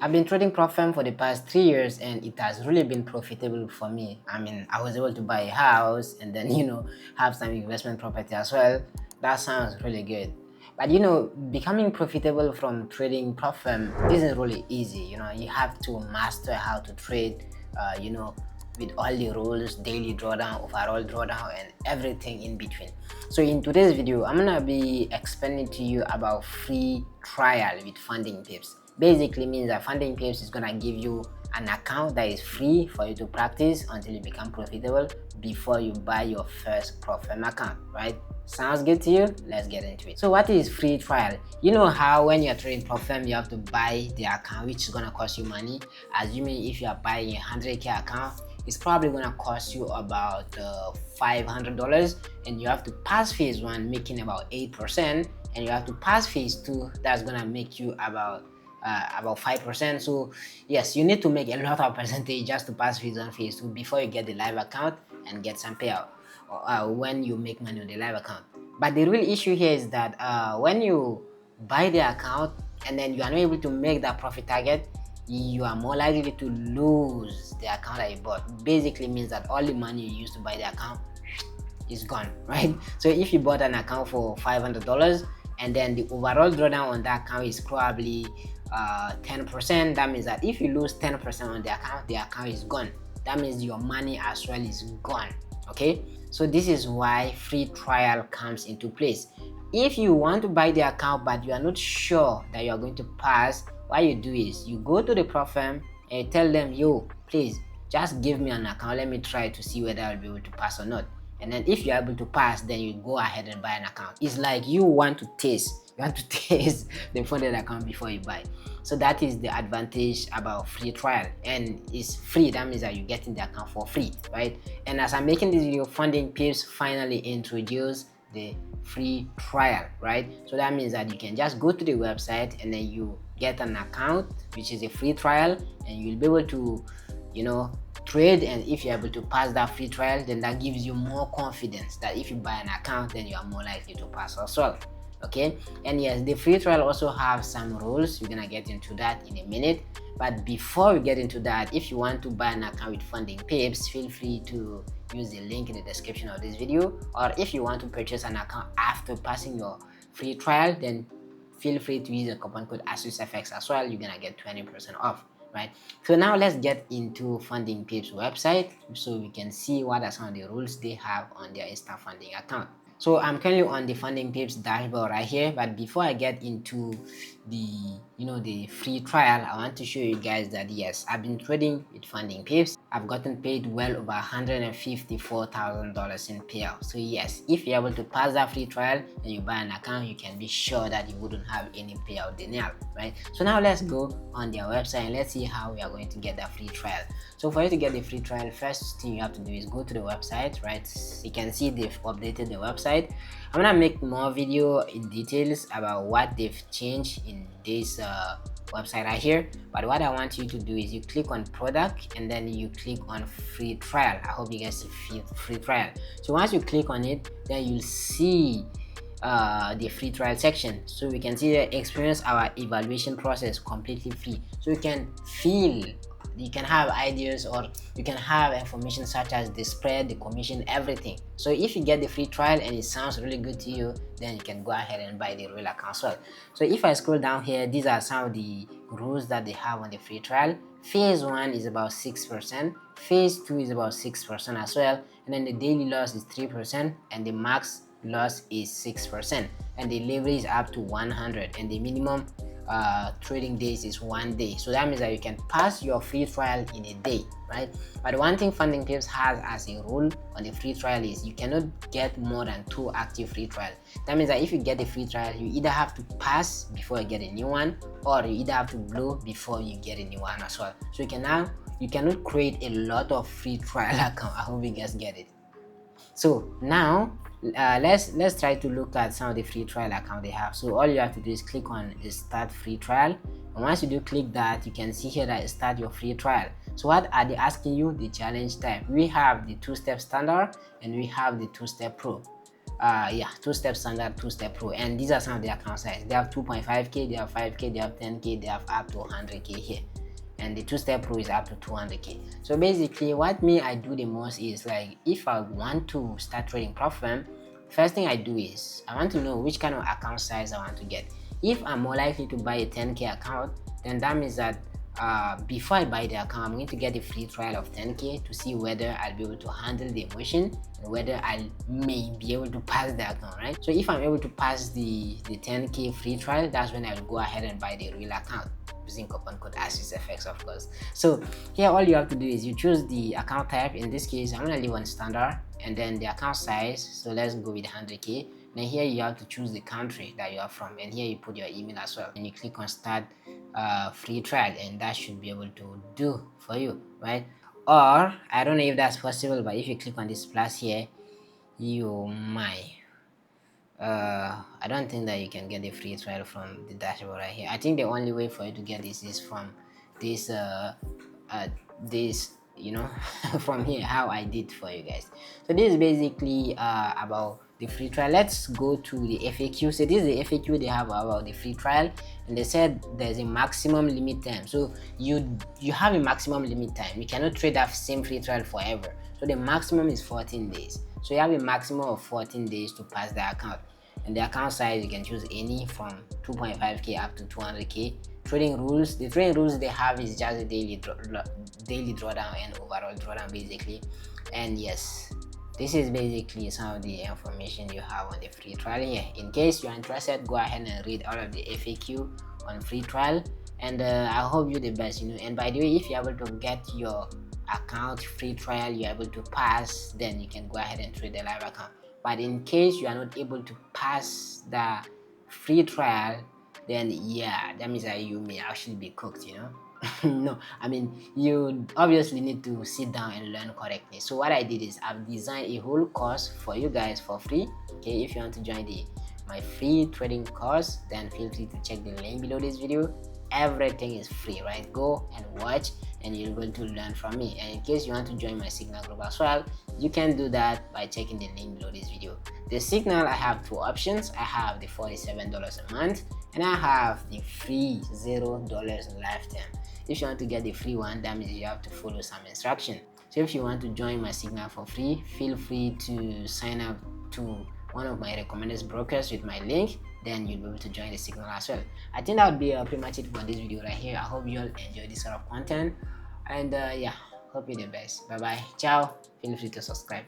I've been trading prop firm for the past 3 years and it has really been profitable for me. I mean, I was able to buy a house and then, have some investment property as well. That sounds really good. But becoming profitable from trading prop firm isn't really easy. You have to master how to trade, with all the rules, daily drawdown, overall drawdown, and everything in between. So in today's video, I'm gonna be explaining to you about free trial with FundingPips. Basically means that FundingPips is gonna give you an account that is free for you to practice until you become profitable before you buy your first prop firm account, right? Sounds good to you? Let's get into it. So what is free trial? You know how when you're trading prop firm, you have to buy the account, which is gonna cost you money. Assuming if you are buying a 100k account, it's probably gonna cost you about $500, and you have to pass phase 1 making about 8%, and you have to pass phase 2 that's gonna make you about 5%. So yes, you need to make a lot of percentage just to pass phase 1 phase 2 before you get the live account and get some payout when you make money on the live account. But the real issue here is that when you buy the account and then you are not able to make that profit target, you are more likely to lose the account that you bought. Basically means that all the money you used to buy the account is gone, right? So if you bought an account for $500 and then the overall drawdown on that account is probably 10%, that means that if you lose 10% on the account is gone. That means your money as well is gone. Okay, so this is why free trial comes into place. If you want to buy the account but you are not sure that you are going to pass, what you do is you go to the prop firm and you tell them, yo, please just give me an account, let me try to see whether I'll be able to pass or not. And then if you're able to pass, then you go ahead and buy an account. It's like you want to taste the funded account before you buy. So that is the advantage about free trial, and it's free. That means that you're getting the account for free, right? And as I'm making this video, FundingPips finally introduced the free trial, right? So that means that you can just go to the website and then you get an account, which is a free trial, and you'll be able to trade. And if you're able to pass that free trial, then that gives you more confidence that if you buy an account, then you are more likely to pass as well. Okay, and yes, the free trial also have some rules. We're gonna get into that in a minute, but before we get into that, if you want to buy an account with FundingPips, feel free to use the link in the description of this video. Or if you want to purchase an account after passing your free trial, then feel free to use the coupon code AstuceFX as well. You're gonna get 20% off, right? So now let's get into FundingPips website so we can see what are some of the rules they have on their instant funding account. So I'm currently on the FundingPips dashboard right here, but before I get into the free trial, I want to show you guys that yes, I've been trading with FundingPips. I've gotten paid well over $154,000 in payout. So yes, if you're able to pass that free trial and you buy an account, you can be sure that you wouldn't have any payout denial, right? So now let's go on their website and let's see how we are going to get that free trial. So for you to get the free trial, first thing you have to do is go to the website, right? You can see they've updated the website. I'm gonna make more video in details about what they've changed in this website right here, but what I want you to do is you click on product and then you click on free trial. I hope you guys see free trial. So once you click on it, then you'll see the free trial section. So we can see that experience our evaluation process completely free. So you can have ideas, or you can have information such as the spread, the commission, everything. So if you get the free trial and it sounds really good to you, then you can go ahead and buy the real account as well. So if I scroll down here, these are some of the rules that they have on the free trial. Phase 1 is about 6%, phase 2 is about 6% as well, and then the daily loss is 3%, and the max loss is 6%, and the leverage is up to 100, and the minimum trading days is 1 day. So that means that you can pass your free trial in a day, right? But one thing FundingPips has as a rule on the free trial is you cannot get more than 2 active free trial. That means that if you get a free trial, you either have to pass before you get a new one, or you either have to blow before you get a new one as well. So you cannot create a lot of free trial account. I hope you guys get it. So now let's try to look at some of the free trial account they have. So all you have to do is click on the start free trial, and once you do click that, you can see here that start your free trial. So what are they asking you? The challenge type. We have the 2-step standard and we have the 2-step pro. yeah, two-step standard, two-step pro, and these are some of the account size. They have 2.5k, they have 5k, they have 10k, they have up to 100k here, and the two-step pro is up to 200k. So basically what I do the most is, like, if I want to start trading prop firm, first thing I do is I want to know which kind of account size I want to get. If I'm more likely to buy a 10k account, then that means that before I buy the account, I'm going to get a free trial of 10k to see whether I'll be able to handle the emotion and whether I may be able to pass the account, right? So if I'm able to pass the 10k free trial, that's when I'll go ahead and buy the real account using coupon code AstuceFX, of course. So here all you have to do is you choose the account type. In this case, I'm gonna leave on standard, and then the account size, so let's go with 100k. Then here you have to choose the country that you are from, and here you put your email as well, and you click on start free trial, and that should be able to do for you, right? Or I don't know if that's possible, but if you click on this plus here, you might I don't think that you can get a free trial from the dashboard right here. I think the only way for you to get this is from this this, you know, from here, how I did for you guys. So this is basically about the free trial. Let's go to the FAQ. So this is the FAQ they have about the free trial, and they said there's a maximum limit time. So you have a maximum limit time. You cannot trade that same free trial forever. So the maximum is 14 days. So you have a maximum of 14 days to pass the account. And the account size, you can choose any from 2.5k up to 200k. Trading rules, the trading rules they have is just a daily drawdown and overall drawdown basically. And yes, this is basically some of the information you have on the free trial here. In case you're interested, go ahead and read all of the FAQ on free trial, and I hope you the best, you know. And by the way, if you're able to get your account free trial, you're able to pass, then you can go ahead and trade the live account. But in case you are not able to pass the free trial, then yeah, that means that you may actually be cooked, you know. No, I mean, you obviously need to sit down and learn correctly. So what I did is I've designed a whole course for you guys for free. Okay, if you want to join my free trading course, then feel free to check the link below this video. Everything is free, right? Go and watch, and you're going to learn from me. And in case you want to join my Signal group as well, you can do that by checking the link below this video. The Signal, I have two options. I have the $47 a month, and I have the free $0 lifetime. If you want to get the free one, that means you have to follow some instruction. So if you want to join my Signal for free, feel free to sign up to one of my recommended brokers with my link, then you'll be able to join the Signal as well. I think that would be pretty much it for this video right here. I hope you all enjoy this sort of content, and yeah, hope you're the best. Bye bye, ciao. Feel free to subscribe.